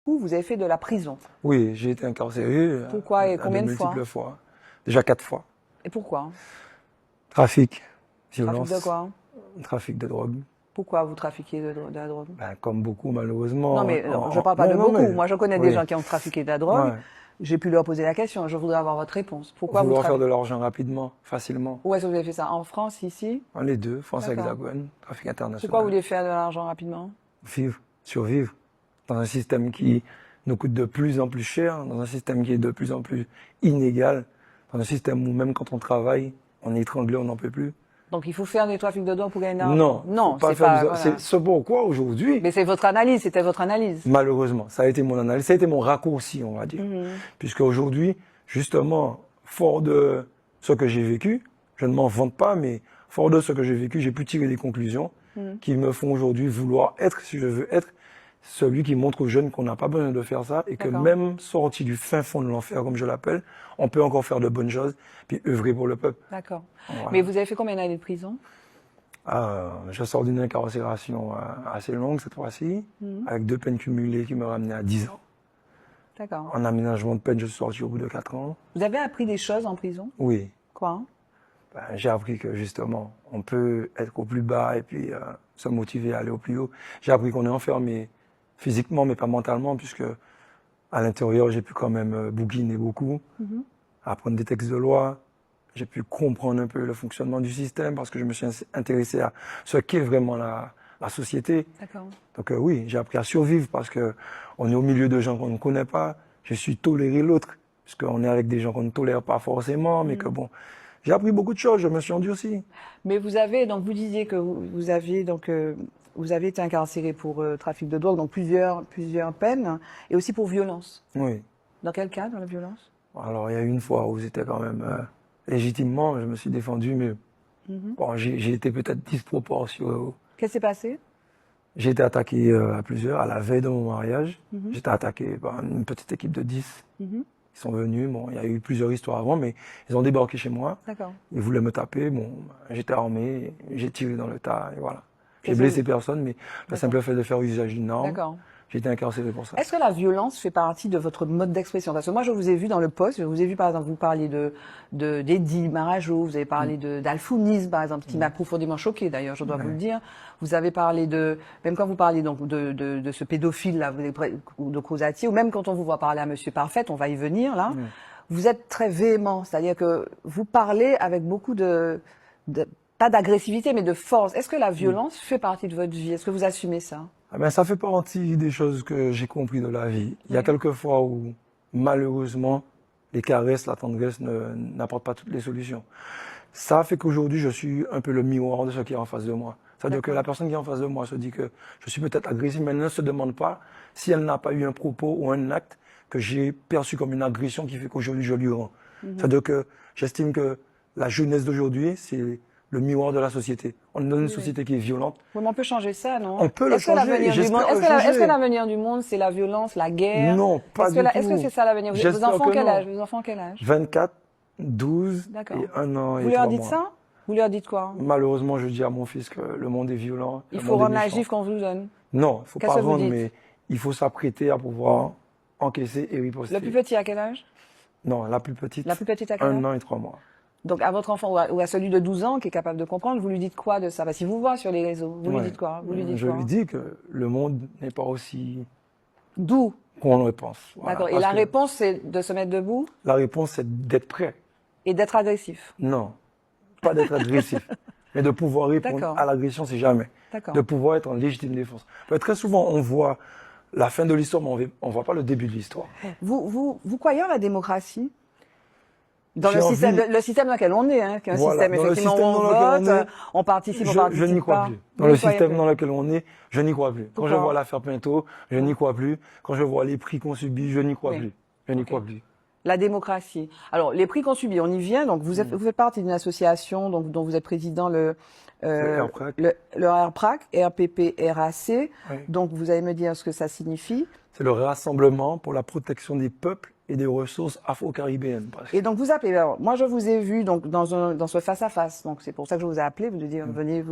Vous avez fait de la prison. Oui, j'ai été incarcéré Pourquoi et combien de de fois? multiples fois. Déjà 4 fois. Et pourquoi? Trafic, Trafic de violence, quoi? trafic de drogue. Pourquoi vous trafiquez de la drogue? Ben, comme beaucoup, Non, malheureusement. mais non, je parle pas de Non, beaucoup. mais Moi, je connais des oui, gens qui ont trafiqué de la drogue. ouais. J'ai pu leur poser la question. Je voudrais avoir votre réponse. Pourquoi vous Vouloir faire trafiquez? de l'argent rapidement, facilement. Où est-ce que vous avez fait ça? En France, ici? Hein, les deux, France D'accord. hexagone, trafic Pourquoi vous international. voulez faire de l'argent rapidement? Vivre, survivre. Dans un système qui nous coûte de plus en plus cher, dans un système qui est de plus en plus inégal, dans un système où même quand on travaille, on est étranglé, on n'en peut plus. Donc, il faut faire des trafics de drogue pour gagner de l'argent? Non, faut Non, pas c'est faire pas, du... C'est voilà. ce pourquoi aujourd'hui, Mais c'est votre analyse, c'était votre analyse. malheureusement, ça a été mon analyse, ça a été mon raccourci, on va dire. Puisque aujourd'hui, justement, fort de ce que j'ai vécu, je ne m'en vante pas, mais fort de ce que j'ai vécu, j'ai pu tirer des conclusions qui me font aujourd'hui vouloir être, si je veux être, celui qui montre aux jeunes qu'on n'a pas besoin de faire ça et que D'accord. même sorti du fin fond de l'enfer, comme je l'appelle, on peut encore faire de bonnes choses puis œuvrer pour le peuple. D'accord. Voilà. Mais vous avez fait combien d'années de prison? Je sors d'une incarcération assez longue cette fois-ci, avec 2 peines cumulées qui me ramenaient à 10 ans. D'accord. En aménagement de peine, je suis sorti au bout de 4 ans. Vous avez appris des choses en prison? Oui, Quoi? ben, j'ai appris que justement, on peut être au plus bas et puis se motiver à aller au plus haut. J'ai appris qu'on est enfermé physiquement, mais pas mentalement, puisque à l'intérieur, j'ai pu quand même bouquiner beaucoup, apprendre des textes de loi. J'ai pu comprendre un peu le fonctionnement du système parce que je me suis intéressé à ce qu'est vraiment la société. D'accord. Donc oui, j'ai appris à survivre parce que on est au milieu de gens qu'on ne connaît pas. Je suis toléré l'autre, puisqu'on est avec des gens qu'on ne tolère pas forcément, mais que bon, j'ai appris beaucoup de choses, je me suis endurci. Mais vous avez, donc vous disiez que vous aviez donc vous avez été incarcéré pour trafic de drogue, donc plusieurs peines, et aussi pour violence. Oui. Dans quel cas, dans la violence? Alors il y a eu une fois où c'était quand même légitimement, je me suis défendu, mais bon, j'ai été peut-être disproportionné. Qu'est-ce qui s'est passé? J'ai été attaqué à plusieurs, à la veille de mon mariage. J'étais attaqué par une petite équipe de 10. Ils sont venus, bon, il y a eu plusieurs histoires avant, mais ils ont débarqué chez moi. D'accord. Ils voulaient me taper, bon, j'étais armé, j'ai tiré dans le tas, et voilà. J'ai Qu'est-ce blessé que personne, mais le simple fait de faire usage d'une arme, D'accord. j'ai été incarcéré pour ça. Est-ce que la violence fait partie de votre mode d'expression? Parce que moi, je vous ai vu dans le poste, je vous ai vu par exemple, vous parler d'Eddie Marajo, vous avez parlé d'Alfounisme, par exemple, qui m'a profondément choqué d'ailleurs, je dois vous le dire. Vous avez parlé même quand vous parlez donc de ce pédophile-là, de Crozatier, ou même quand on vous voit parler à Monsieur Parfait, on va y venir là, vous êtes très véhément, c'est-à-dire que vous parlez avec beaucoup pas d'agressivité, mais de force. Est-ce que la violence fait partie de votre vie? Est-ce que vous assumez ça? Ah ben, ça fait partie des choses que j'ai compris de la vie. Il y a quelques fois où, malheureusement, les caresses, la tendresse n'apportent pas toutes les solutions. Ça fait qu'aujourd'hui, je suis un peu le miroir de ce qui est en face de moi. C'est-à-dire que la personne qui est en face de moi se dit que je suis peut-être agressif, mais elle ne se demande pas si elle n'a pas eu un propos ou un acte que j'ai perçu comme une agression qui fait qu'aujourd'hui je lui rends. C'est-à-dire que j'estime que la jeunesse d'aujourd'hui, c'est le miroir de la société. On est dans une société qui est violente. Oui, mais on peut changer ça, non? On peut le changer et j'espère le changer. Est-ce que l'avenir du monde, c'est la violence, la guerre? Non, pas du tout. Est-ce que c'est ça l'avenir? Vos enfants quel âge? Vos enfants quel âge? 24, 12 et 1 an et 3 mois. Vous leur dites ça? Vous leur dites quoi? Malheureusement, je dis à mon fils que le monde est violent. Il faut rendre la gifle qu'on vous donne. Non, il ne faut pas Qu'est-ce que vous rendre, dites? mais il faut s'apprêter à pouvoir encaisser et riposter. Le plus petit à quel âge? Non, la plus petite. La plus petite à quel âge? 1 an et 3 mois. Donc à votre enfant ou à celui de 12 ans qui est capable de comprendre, vous lui dites quoi de ça? Parce qu'il vous voit sur les réseaux. Vous lui dites quoi? Vous lui dites Je quoi? lui dis que le monde n'est pas aussi Doux. qu'on le pense. Voilà. D'accord. Et la réponse, c'est de se mettre debout La réponse, c'est d'être prêt. et d'être agressif. Non, pas d'être agressif, mais de pouvoir répondre à l'agression, c'est jamais. D'accord. De pouvoir être en légitime défense. Très souvent, on voit la fin de l'histoire, mais on ne voit pas le début de l'histoire. Vous croyez en la démocratie? Dans le système dans lequel on est, hein, qui est un système effectivement où on vote, on participe, on participe. Je n'y crois plus. Dans le système dans lequel on est, je n'y crois plus. Quand je vois l'affaire Pinto, je n'y crois plus. Quand je vois les prix qu'on subit, je n'y crois plus. Je n'y crois plus. La démocratie. Alors, les prix qu'on subit, on y vient. Donc, vous faites partie d'une association dont vous êtes président, le RPRAC, RPPRAC. Oui. Donc, vous allez me dire ce que ça signifie. C'est le Rassemblement pour la protection des peuples et des ressources afro-caribéennes. Et donc vous appelez, alors, moi je vous ai vu donc dans ce face-à-face, donc c'est pour ça que je vous ai appelé, vous nous dites, venez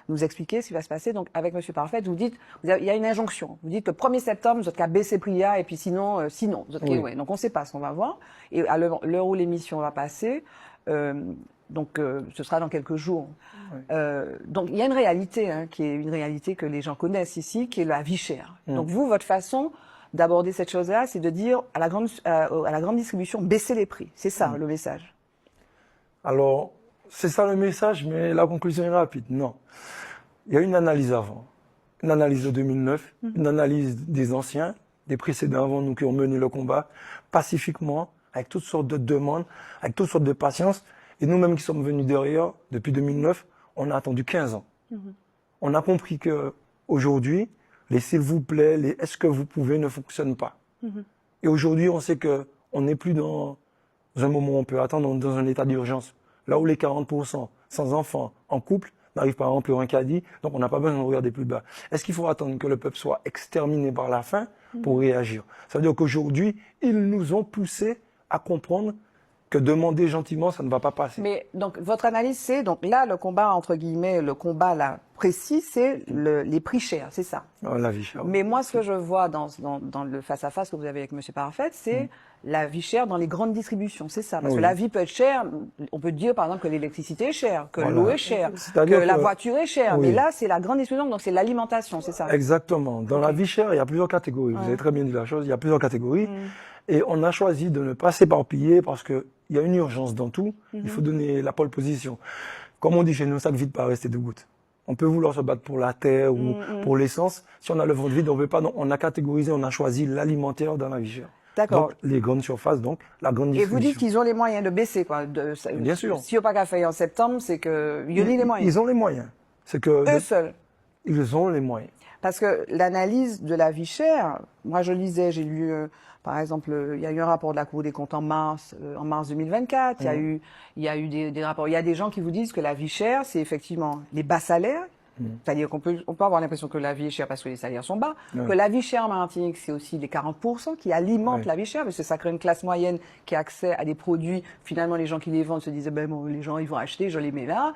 nous expliquer ce qui va se passer. Donc avec Monsieur Parfait, vous dites, il y a une injonction, vous dites que le 1er septembre, vous êtes qu'à baisser prix là, et puis sinon, vous êtes ouais. Donc on ne sait pas ce qu'on va voir, et à l'heure où l'émission va passer, ce sera dans quelques jours. Donc il y a une réalité, qui est une réalité que les gens connaissent ici, qui est la vie chère. Donc vous, votre façon d'aborder cette chose-là, c'est de dire à la grande distribution, baissez les prix. C'est ça le message. Alors, c'est ça le message, mais la conclusion est rapide. Non. Il y a une analyse avant. Une analyse de 2009, une analyse des anciens, des précédents avant nous qui ont mené le combat pacifiquement, avec toutes sortes de demandes, avec toutes sortes de patience. Et nous-mêmes qui sommes venus derrière, depuis 2009, on a attendu 15 ans. On a compris que aujourd'hui, les s'il vous plaît, les est-ce que vous pouvez ne fonctionnent pas. Et aujourd'hui, on sait que on n'est plus dans un moment où on peut attendre, on est dans un état d'urgence. Là où les 40% sans enfants, en couple, n'arrivent pas à remplir un caddie, donc on n'a pas besoin de regarder plus bas. Est-ce qu'il faut attendre que le peuple soit exterminé par la faim pour réagir? Ça veut dire qu'aujourd'hui, ils nous ont poussés à comprendre que demander gentiment, ça ne va pas passer. Mais donc, votre analyse, c'est, donc là, le combat, entre guillemets, le combat là, précis, c'est les prix chers, c'est ça? La vie chère. Mais moi, ce que je vois dans le face-à-face que vous avez avec M. Parfait, c'est la vie chère dans les grandes distributions, c'est ça. Parce que la vie peut être chère, on peut dire, par exemple, que l'électricité est chère, que l'eau est chère, que la voiture est chère. Mais là, c'est la grande distribution, donc c'est l'alimentation, c'est ça? Exactement. Dans la vie chère, il y a plusieurs catégories. Vous avez très bien dit la chose, il y a plusieurs catégories. Et on a choisi de ne pas s'éparpiller parce que il y a une urgence dans tout. Il faut donner la pole position. Comme on dit chez nous, sac vide pas rester de gouttes. On peut vouloir se battre pour la terre ou pour l'essence. Si on a le ventre vide, on veut pas. Donc on a catégorisé, on a choisi l'alimentaire dans la vie chère. D'accord. Donc les grandes surfaces, donc la grande distribution. Et vous dites qu'ils ont les moyens de baisser, quoi. Bien sûr. Si on n'a pas fait en septembre, c'est que ils ont les moyens. Ils ont les moyens. C'est que eux seuls. Ils ont les moyens. Parce que l'analyse de la vie chère, moi je lisais, j'ai lu, par exemple, il y a eu un rapport de la Cour des comptes en mars 2024, il y a eu des rapports. Il y a des gens qui vous disent que la vie chère, c'est effectivement les bas salaires, c'est-à-dire qu'on peut avoir l'impression que la vie est chère parce que les salaires sont bas, que la vie chère en Martinique, c'est aussi les 40% qui alimentent la vie chère, parce que ça crée une classe moyenne qui a accès à des produits, finalement les gens qui les vendent se disent, ben bon, les gens ils vont acheter, je les mets là.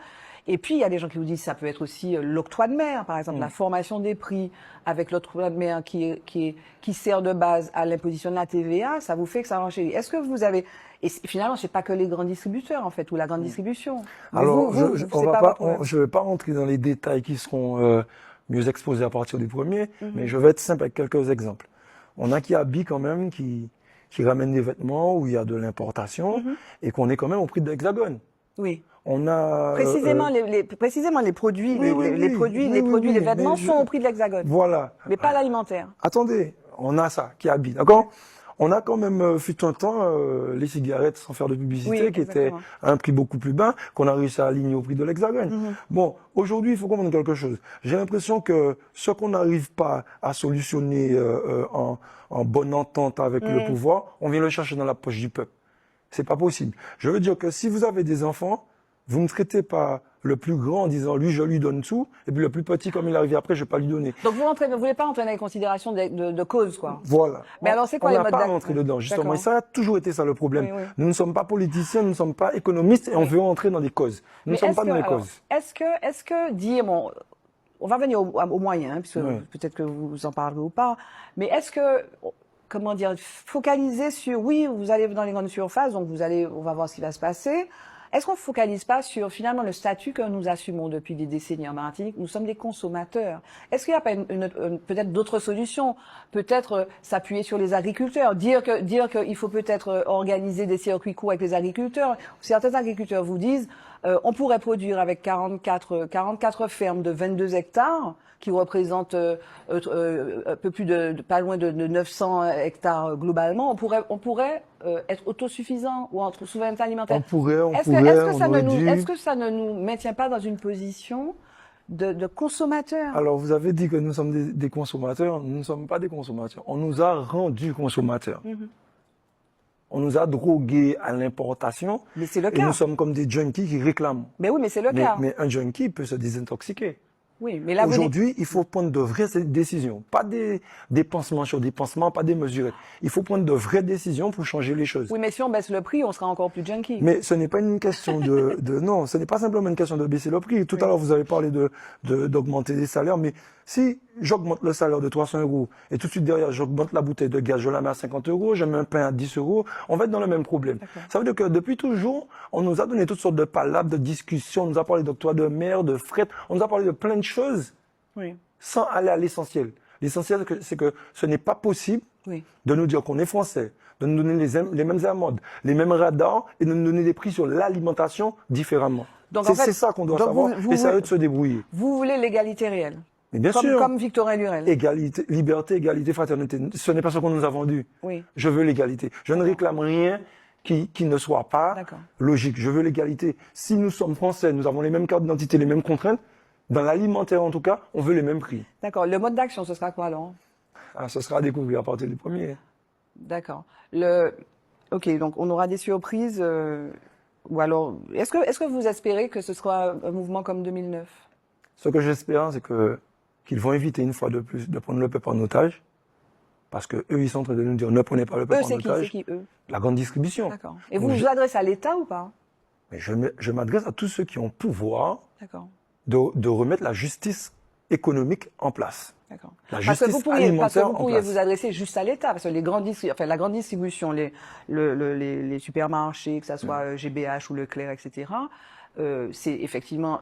Et puis, il y a des gens qui vous disent que ça peut être aussi l'octroi de mer, par exemple, la formation des prix avec l'octroi de mer qui sert de base à l'imposition de la TVA, ça vous fait que ça renchérit. Est-ce que vous avez... Et finalement, c'est pas que les grands distributeurs, en fait, ou la grande distribution. Alors, je vais pas rentrer dans les détails qui seront mieux exposés à partir du premier, mais je vais être simple avec quelques exemples. On a qui habillent quand même, qui ramènent des vêtements où il y a de l'importation et qu'on est quand même au prix de l'Hexagone. Oui. On a précisément les produits, les vêtements sont au prix de l'Hexagone. Voilà. Mais pas l'alimentaire. Attendez, on a ça qui habite, d'accord? On a quand même fut un temps les cigarettes sans faire de publicité qui étaient à un prix beaucoup plus bas qu'on a réussi à aligner au prix de l'Hexagone. Bon, aujourd'hui, il faut comprendre quelque chose. J'ai l'impression que ce qu'on n'arrive pas à solutionner en bonne entente avec le pouvoir, on vient le chercher dans la poche du peuple. C'est pas possible. Je veux dire que si vous avez des enfants, vous ne traitez pas le plus grand en disant lui je lui donne tout et puis le plus petit comme il arrive après je vais pas lui donner. Donc vous voulez pas entrer dans les considérations de cause quoi. Voilà. Mais alors c'est quoi les modes d'action? On n'a pas rentré dedans justement et ça a toujours été ça le problème. Nous ne sommes pas politiciens, nous ne sommes pas économistes et on veut entrer dans des causes. Nous ne sommes pas dans les causes. Est-ce que dire bon, on va venir aux moyens puisque peut-être que vous en parlerez ou pas, mais est-ce que comment dire focaliser sur oui vous allez dans les grandes surfaces donc on va voir ce qui va se passer. Est-ce qu'on ne focalise pas sur finalement le statut que nous assumons depuis des décennies en Martinique? Nous sommes des consommateurs. Est-ce qu'il n'y a pas peut-être d'autres solutions? Peut-être s'appuyer sur les agriculteurs, dire qu'il faut peut-être organiser des circuits courts avec les agriculteurs. Certains agriculteurs vous disent on pourrait produire avec 44 fermes de 22 hectares qui représentent un peu plus pas loin de 900 hectares globalement, on pourrait être autosuffisant ou entre souveraineté alimentaire. Est-ce que ça ne nous maintient pas dans une position de consommateurs? Alors vous avez dit que nous sommes des consommateurs, nous ne sommes pas des consommateurs. On nous a rendus consommateurs. On nous a drogués à l'importation. Mais c'est le cas. Et nous sommes comme des junkies qui réclament. Mais oui, mais c'est le cas. Mais un junkie peut se désintoxiquer. Oui, mais là, Aujourd'hui, il faut prendre de vraies décisions. Pas des dépensements sur dépensements, pas des mesures. Il faut prendre de vraies décisions pour changer les choses. Oui, mais si on baisse le prix, on sera encore plus junkie. Mais ce n'est pas une question non, ce n'est pas simplement une question de baisser le prix. Tout à l'heure, vous avez parlé d'augmenter les salaires, mais si j'augmente le salaire de 300 € et tout de suite derrière, j'augmente la bouteille de gaz, je la mets à 50 €, je mets un pain à 10 €, on va être dans le même problème. Ça veut dire que depuis toujours, on nous a donné toutes sortes de palabres, de discussions, on nous a parlé d'octroi de mer, de fret, on nous a parlé de plein de choses sans aller à l'essentiel. L'essentiel, c'est que ce n'est pas possible de nous dire qu'on est français, de nous donner les mêmes amendes, les mêmes radars et de nous donner des prix sur l'alimentation différemment. C'est ça qu'on doit savoir et c'est à eux de se débrouiller. Vous voulez l'égalité réelle? Mais bien sûr. Comme Victorin Lurel. Égalité, liberté, égalité, fraternité. Ce n'est pas ce qu'on nous a vendu. Oui. Je veux l'égalité. Je ne réclame rien qui ne soit pas logique. Je veux l'égalité. Si nous sommes français, nous avons les mêmes cartes d'identité, les mêmes contraintes, dans l'alimentaire en tout cas, on veut les mêmes prix. D'accord. Le mode d'action, ce sera quoi alors? Ce sera à découvrir à partir du 1er. D'accord. Ok, donc on aura des surprises. Ou alors, est-ce que vous espérez que ce sera un mouvement comme 2009? Ce que j'espère, c'est qu'ils vont éviter une fois de plus de prendre le peuple en otage, parce que eux, ils sont en train de nous dire ne prenez pas le peuple en otage. C'est qui eux? La grande distribution. D'accord. Et vous vous adressez à l'État ou pas? Mais je m'adresse à tous ceux qui ont pouvoir de remettre la justice économique en place. D'accord. La justice alimentaire vous pourriez vous adresser juste à l'État, parce que la grande distribution, les supermarchés, que ça soit GBH ou Leclerc, etc., c'est effectivement